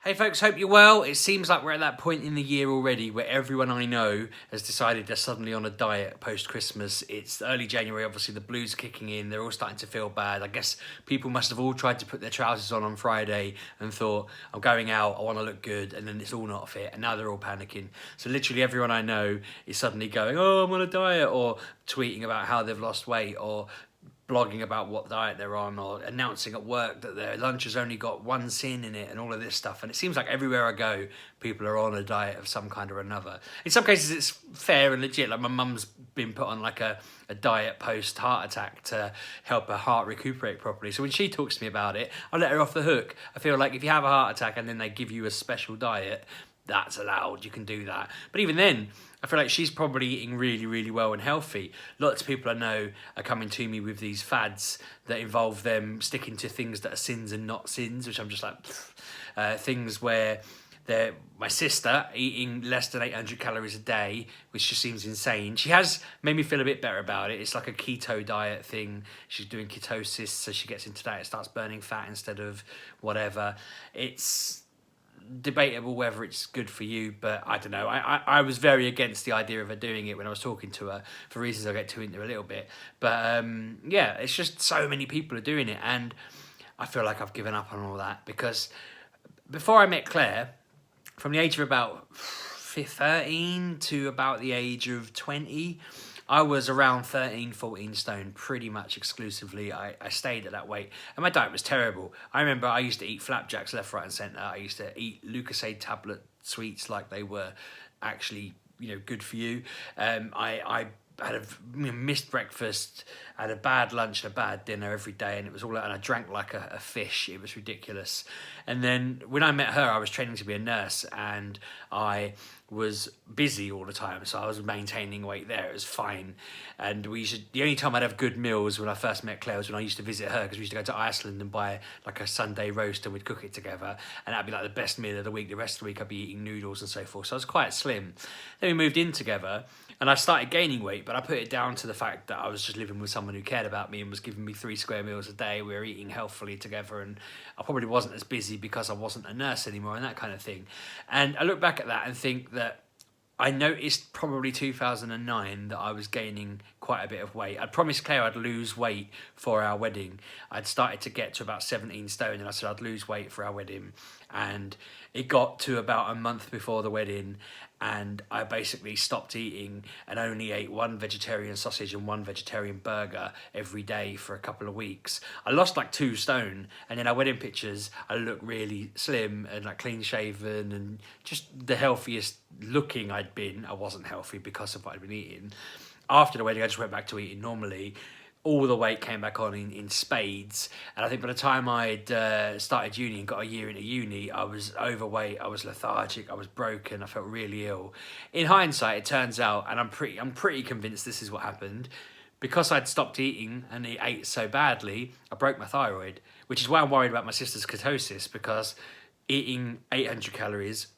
Hey folks, hope you're well. It seems like we're at that point in the year already where everyone I know has decided they're suddenly on a diet post-Christmas. It's early January, obviously the blues are kicking in, they're all starting to feel bad. I guess people must have all tried to put their trousers on Friday and thought, I'm going out, I want to look good, and then it's all not fit, and now they're all panicking. So literally everyone I know is suddenly going, oh, I'm on a diet, or tweeting about how they've lost weight, or blogging about what diet they're on, or announcing at work that their lunch has only got one sin in it and all of this stuff. And it seems like everywhere I go, people are on a diet of some kind or another. In some cases it's fair and legit, like my mum's been put on like a diet post heart attack to help her heart recuperate properly. So when she talks to me about it, I let her off the hook. I feel like if you have a heart attack and then they give you a special diet, that's allowed, you can do that. But even then, I feel like she's probably eating really, really well and healthy. Lots of people I know are coming to me with these fads that involve them sticking to things that are sins and not sins, which I'm just like, things where my sister eating less than 800 calories a day, which just seems insane. She has made me feel a bit better about it. It's like a keto diet thing. She's doing ketosis, so she gets into that, it starts burning fat instead of whatever. It's debatable whether it's good for you, but I don't know. I was very against the idea of her doing it when I was talking to her, for reasons I'll get to into a little bit. But yeah, it's just so many people are doing it, and I feel like I've given up on all that, because before I met Claire, from the age of about 13 to about the age of 20, I was around 13, 14 stone pretty much exclusively. I stayed at that weight, and my diet was terrible. I remember I used to eat flapjacks left, right and centre. I used to eat Lucozade tablet sweets like they were actually, good for you. I had a missed breakfast, had a bad lunch and a bad dinner every day, and it was all, and I drank like a fish. It was ridiculous. And then when I met her, I was training to be a nurse, and I was busy all the time, so I was maintaining weight there. It was fine. And the only time I'd have good meals when I first met Claire was when I used to visit her, because we used to go to Iceland and buy like a Sunday roast and we'd cook it together, and that'd be like the best meal of the week. The rest of the week I'd be eating noodles and so forth, so I was quite slim. Then we moved in together, and I started gaining weight, but I put it down to the fact that I was just living with someone who cared about me and was giving me 3 square meals a day. We were eating healthfully together, and I probably wasn't as busy because I wasn't a nurse anymore and that kind of thing. And I look back at that and think that I noticed probably 2009 that I was gaining quite a bit of weight. I'd promised Claire I'd lose weight for our wedding. I'd started to get to about 17 stone, and I said I'd lose weight for our wedding. And it got to about a month before the wedding, and I basically stopped eating and only ate 1 vegetarian sausage and 1 vegetarian burger every day for a couple of weeks. I lost like 2 stone, and in our wedding pictures I look really slim and like clean shaven and just the healthiest looking I'd been. I wasn't healthy because of what I'd been eating. After the wedding I just went back to eating normally. All the weight came back on in spades, and I think by the time I'd started uni and got a year into uni, I was overweight, I was lethargic, I was broken, I felt really ill. In hindsight, it turns out, and I'm pretty convinced this is what happened, because I'd stopped eating and ate so badly, I broke my thyroid, which is why I'm worried about my sister's ketosis, because eating 800 calories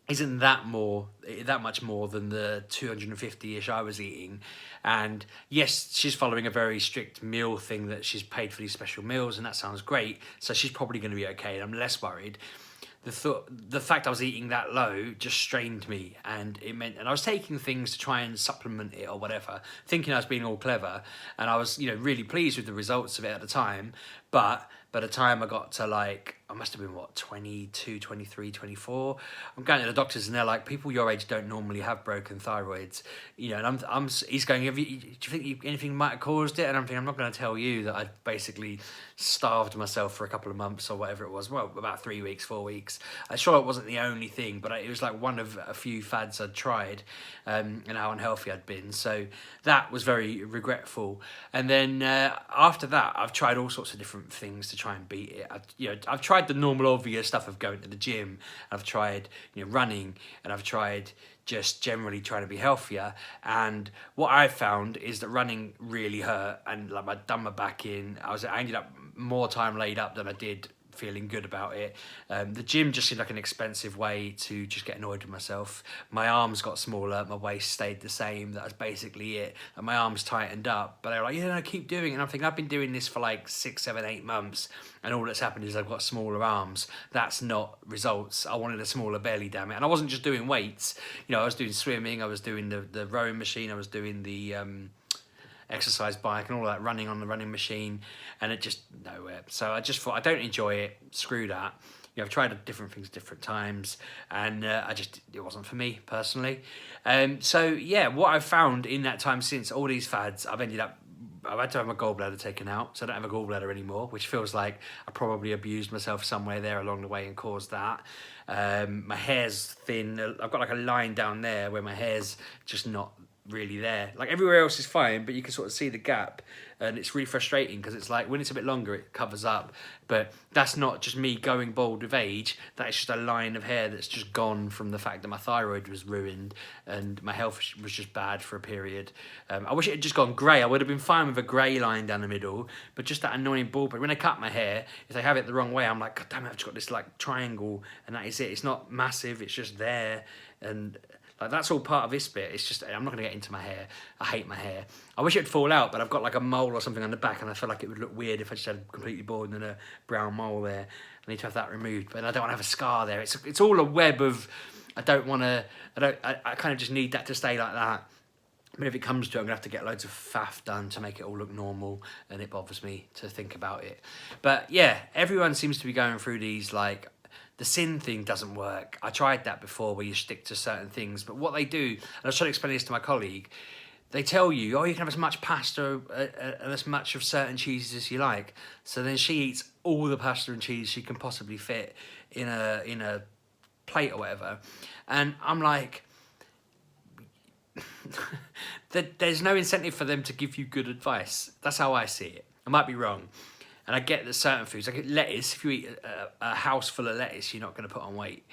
isn't that much more than the 250-ish I was eating. And yes, she's following a very strict meal thing, that she's paid for these special meals, and that sounds great, so she's probably going to be okay, and I'm less worried. The fact I was eating that low just strained me, and it meant, and I was taking things to try and supplement it or whatever, thinking I was being all clever, and I was really pleased with the results of it at the time. But by the time I got to like, I must have been 22, 23, 24, I'm going to the doctors and they're like, people your age don't normally have broken thyroids, and he's going, do you think anything might have caused it? And I'm thinking, I'm not going to tell you that I basically starved myself for a couple of months or whatever it was, well, about 3 weeks, 4 weeks. I'm sure it wasn't the only thing, but it was like one of a few fads I'd tried, and how unhealthy I'd been. So that was very regretful. And then after that, I've tried all sorts of different things to try and beat it. I've tried the normal obvious stuff of going to the gym. I've tried running, and I've tried just generally trying to be healthier. And what I found is that running really hurt, and like I'd done my back in. I ended up more time laid up than I did feeling good about it. The gym just seemed like an expensive way to just get annoyed with myself. My arms got smaller, my waist stayed the same. That was basically it. And my arms tightened up, but they were like, yeah, no, keep doing it. And I'm thinking, I've been doing this for like 6, 7, 8 months, and all that's happened is I've got smaller arms. That's not results. I wanted a smaller belly, damn it. And I wasn't just doing weights. You know, I was doing swimming, I was doing the rowing machine, I was doing the exercise bike and all that, running on the running machine, and it just nowhere. So I just thought, I don't enjoy it, screw that. You know, I've tried different things different times, and it wasn't for me personally. So yeah, what I've found in that time since all these fads, I've had to have my gallbladder taken out, so I don't have a gallbladder anymore, which feels like I probably abused myself somewhere there along the way and caused that. My hair's thin. I've got like a line down there where my hair's just not really there. Like everywhere else is fine, but you can sort of see the gap, and it's really frustrating because it's like when it's a bit longer it covers up, but that's not just me going bald with age. That is just a line of hair that's just gone from the fact that my thyroid was ruined and my health was just bad for a period. I wish it had just gone grey. I would have been fine with a grey line down the middle, but just that annoying bald. But when I cut my hair, if they have it the wrong way, I'm like, God damn it, I've just got this like triangle, and that is it. It's not massive, it's just there, and like that's all part of this bit. It's just, I'm not going to get into my hair. I hate my hair. I wish it'd fall out, but I've got like a mole or something on the back, and I feel like it would look weird if I just had completely bald and a brown mole there. I need to have that removed, but I don't want to have a scar there. It's all a web of, I kind of just need that to stay like that. But if it comes to it, I'm going to have to get loads of faff done to make it all look normal, and it bothers me to think about it. But yeah, everyone seems to be going through these, like, the sin thing doesn't work. I tried that before where you stick to certain things, but what they do, and I was trying to explain this to my colleague, they tell you, oh, you can have as much pasta and as much of certain cheeses as you like. So then she eats all the pasta and cheese she can possibly fit in a plate or whatever. And I'm like, there's no incentive for them to give you good advice. That's how I see it. I might be wrong. And I get that certain foods, like lettuce, if you eat a house full of lettuce, you're not going to put on weight.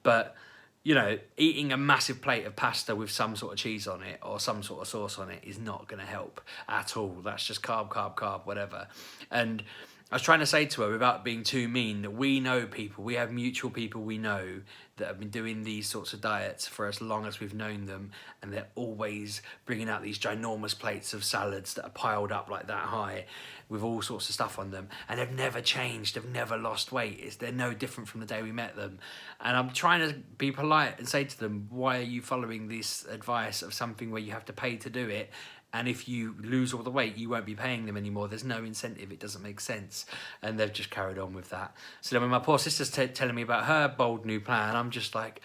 But, you know, eating a massive plate of pasta with some sort of cheese on it or some sort of sauce on it is not going to help at all. That's just carb, carb, carb, whatever. And I was trying to say to her, without being too mean, that we know people, we have mutual people we know that have been doing these sorts of diets for as long as we've known them, and they're always bringing out these ginormous plates of salads that are piled up like that high with all sorts of stuff on them, and they've never changed, they've never lost weight. They're no different from the day we met them. And I'm trying to be polite and say to them, why are you following this advice of something where you have to pay to do it? And if you lose all the weight, you won't be paying them anymore. There's no incentive. It doesn't make sense. And they've just carried on with that. So then when my poor sister's telling me about her bold new plan, I'm just like,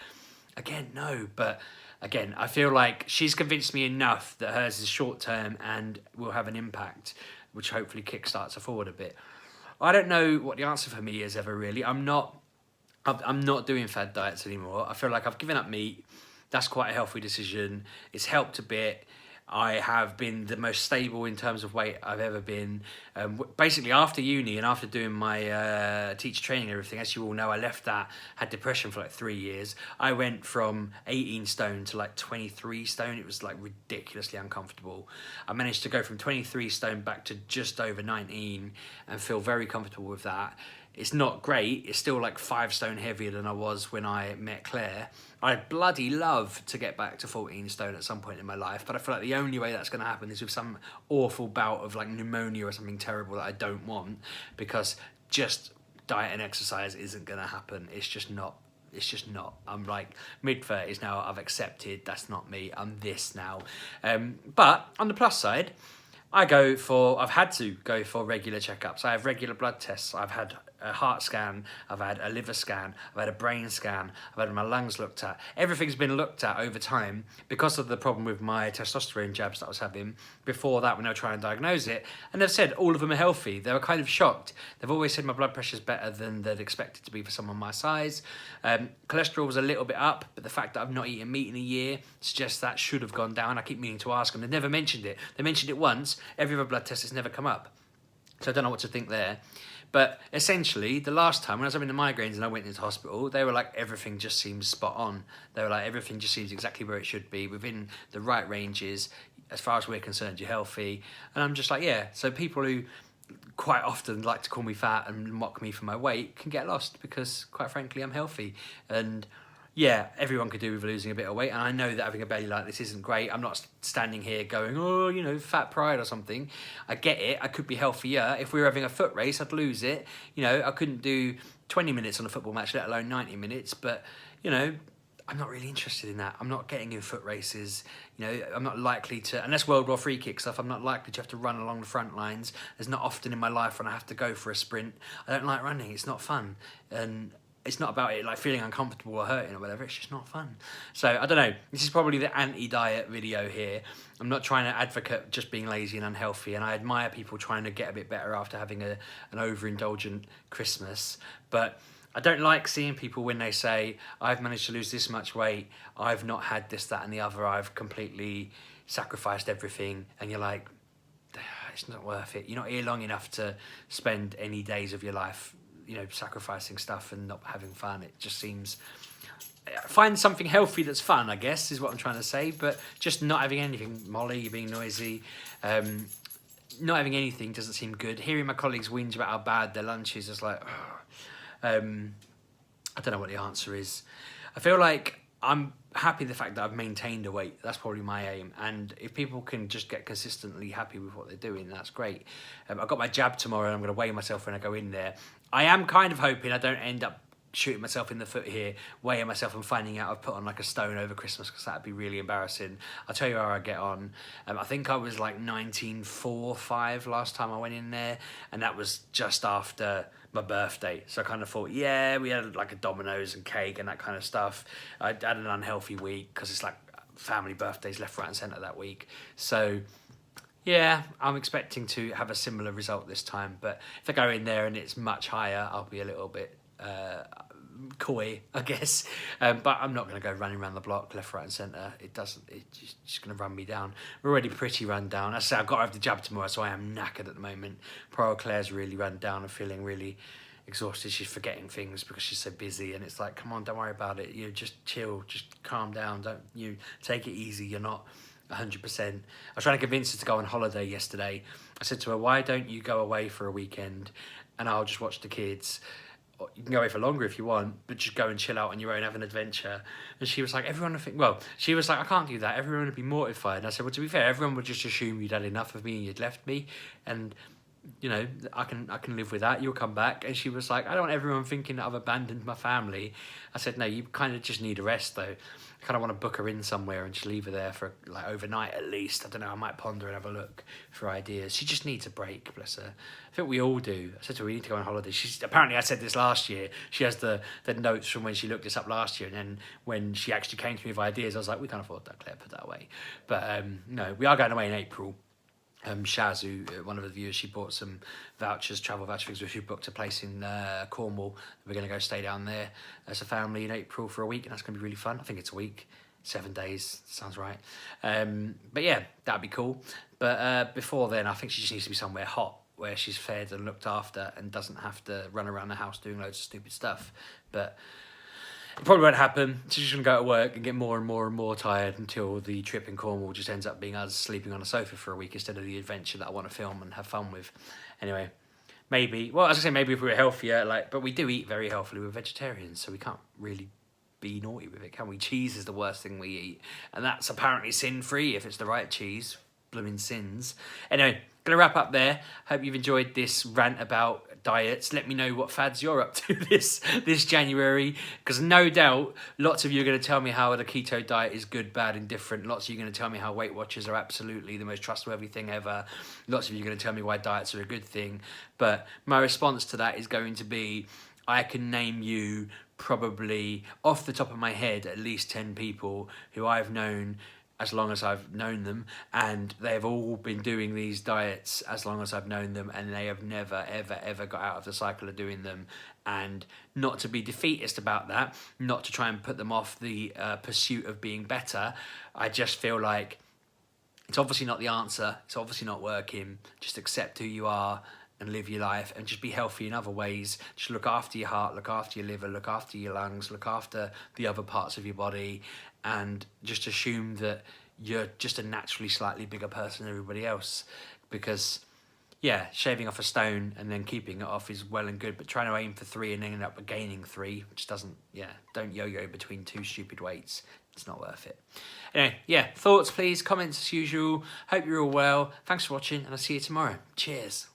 again, no. But again, I feel like she's convinced me enough that hers is short term and will have an impact, which hopefully kickstarts her forward a bit. I don't know what the answer for me is ever really. I'm not doing fad diets anymore. I feel like I've given up meat. That's quite a healthy decision. It's helped a bit. I have been the most stable in terms of weight I've ever been. Basically, after uni and after doing my teacher training and everything, as you all know, I left that, had depression for like 3 years. I went from 18 stone to like 23 stone. It was like ridiculously uncomfortable. I managed to go from 23 stone back to just over 19 and feel very comfortable with that. It's not great. It's still like 5 stone heavier than I was when I met Claire. I'd bloody love to get back to 14 stone at some point in my life, but I feel like the only way that's going to happen is with some awful bout of like pneumonia or something terrible that I don't want, because just diet and exercise isn't going to happen. It's just not. It's just not. I'm like mid-30s now. I've accepted that's not me. I'm this now. But on the plus side, I've had to go for regular checkups. I have regular blood tests. I've had a heart scan, I've had a liver scan, I've had a brain scan, I've had my lungs looked at. Everything's been looked at over time because of the problem with my testosterone jabs that I was having before that when I was trying to diagnose it. And they've said all of them are healthy. They were kind of shocked. They've always said my blood pressure's better than they'd expect it to be for someone my size. Cholesterol was a little bit up, but the fact that I've not eaten meat in a year suggests that should have gone down. I keep meaning to ask them. They've never mentioned it. They mentioned it once. Every other blood test has never come up. So I don't know what to think there. But essentially, the last time when I was having the migraines and I went into hospital, they were like, everything just seems spot on. They were like, everything just seems exactly where it should be, within the right ranges. As far as we're concerned, you're healthy. And I'm just like, yeah. So people who quite often like to call me fat and mock me for my weight can get lost, because quite frankly I'm healthy. And yeah, everyone could do with losing a bit of weight, and I know that having a belly like this isn't great. I'm not standing here going, oh, you know, fat pride or something. I get it. I could be healthier. If we were having a foot race, I'd lose it. You know, I couldn't do 20 minutes on a football match, let alone 90 minutes. But, you know, I'm not really interested in that. I'm not getting in foot races. You know, I'm not likely to, unless World War free kick stuff, I'm not likely to have to run along the front lines. There's not often in my life when I have to go for a sprint. I don't like running. It's not fun. And it's not about it like feeling uncomfortable or hurting or whatever. It's just not fun. So I don't know. This is probably the anti-diet video here. I'm not trying to advocate just being lazy and unhealthy, and I admire people trying to get a bit better after having an overindulgent Christmas. But I don't like seeing people when they say, I've managed to lose this much weight, I've not had this, that and the other, I've completely sacrificed everything. And you're like, it's not worth it. You're not here long enough to spend any days of your life, you know, sacrificing stuff and not having fun. It just seems, find something healthy that's fun, I guess, is what I'm trying to say. But just not having anything, Molly, you're being noisy, not having anything doesn't seem good. Hearing my colleagues whinge about how bad their lunch is like, I don't know what the answer is. I feel like I'm happy the fact that I've maintained a weight. That's probably my aim. And if people can just get consistently happy with what they're doing, that's great. I've got my jab tomorrow and I'm going to weigh myself when I go in there. I am kind of hoping I don't end up shooting myself in the foot here, weighing myself and finding out I've put on like a stone over Christmas, because that'd be really embarrassing. I'll tell you how I get on. I think I was like 19.4-5 last time I went in there, and that was just after my birthday. So I kind of thought, yeah, we had like a Domino's and cake and that kind of stuff. I had an unhealthy week because it's like family birthdays left, right and centre that week. So yeah, I'm expecting to have a similar result this time. But if I go in there and it's much higher, I'll be a little bit coy, I guess. But I'm not going to go running around the block left, right and centre. It's just going to run me down. We're already pretty run down. I say I've got to have the jab tomorrow, so I am knackered at the moment. Poor old Claire's really run down and feeling really exhausted. She's forgetting things because she's so busy, and it's like, come on, don't worry about it. You just chill, just calm down. Don't you take it easy. You're not 100%. I was trying to convince her to go on holiday yesterday. I said to her, why don't you go away for a weekend and I'll just watch the kids? You can go away for longer if you want, but just go and chill out on your own, have an adventure. And she was like, everyone would think, well, she was like, I can't do that. Everyone would be mortified. And I said, well, to be fair, everyone would just assume you'd had enough of me and you'd left me. And, you know, I can live with that. You'll come back. And she was like, I don't want everyone thinking that I've abandoned my family. I said, no, you kind of just need a rest, though. I kind of want to book her in somewhere and just leave her there for like overnight at least. I don't know, I might ponder and have a look for ideas. She just needs a break, bless her. I think we all do. I said to her, we need to go on holiday. Apparently I said this last year. She has the notes from when she looked this up last year, and then when she actually came to me with ideas, I was like, we can't afford that, Claire, put that away. But no, we are going away in April. Shaz, one of the viewers, she bought some vouchers, travel voucher things, which we booked a place in Cornwall. We're going to go stay down there as a family in April for a week, and that's going to be really fun. I think it's a week, 7 days, sounds right. But yeah, that'd be cool. But before then, I think she just needs to be somewhere hot, where she's fed and looked after and doesn't have to run around the house doing loads of stupid stuff. But it probably won't happen. She's just going to go to work and get more and more and more tired until the trip in Cornwall just ends up being us sleeping on a sofa for a week instead of the adventure that I want to film and have fun with. Anyway, maybe, well, as I say, maybe if we were healthier, but we do eat very healthily. We're vegetarians, so we can't really be naughty with it, can we? Cheese is the worst thing we eat, and that's apparently sin-free if it's the right cheese. Blooming sins. Anyway, gonna wrap up there. Hope you've enjoyed this rant about diets. Let me know what fads you're up to this January, because no doubt lots of you are going to tell me how the keto diet is good, bad, and different. Lots of you are going to tell me how Weight Watchers are absolutely the most trustworthy thing ever. Lots of you are going to tell me why diets are a good thing. But my response to that is going to be, I can name you probably off the top of my head at least 10 people who I've known as long as I've known them, and they've all been doing these diets as long as I've known them, and they have never, ever, ever got out of the cycle of doing them. And not to be defeatist about that, not to try and put them off the pursuit of being better, I just feel like it's obviously not the answer, it's obviously not working. Just accept who you are and live your life, and just be healthy in other ways. Just look after your heart, look after your liver, look after your lungs, look after the other parts of your body, and just assume that you're just a naturally slightly bigger person than everybody else, because yeah, shaving off a stone and then keeping it off is well and good, but trying to aim for 3 and then end up gaining 3, which doesn't, yeah, don't yo-yo between 2 stupid weights. It's not worth it. Anyway, yeah, thoughts, please, comments as usual. Hope you're all well. Thanks for watching, and I'll see you tomorrow. Cheers.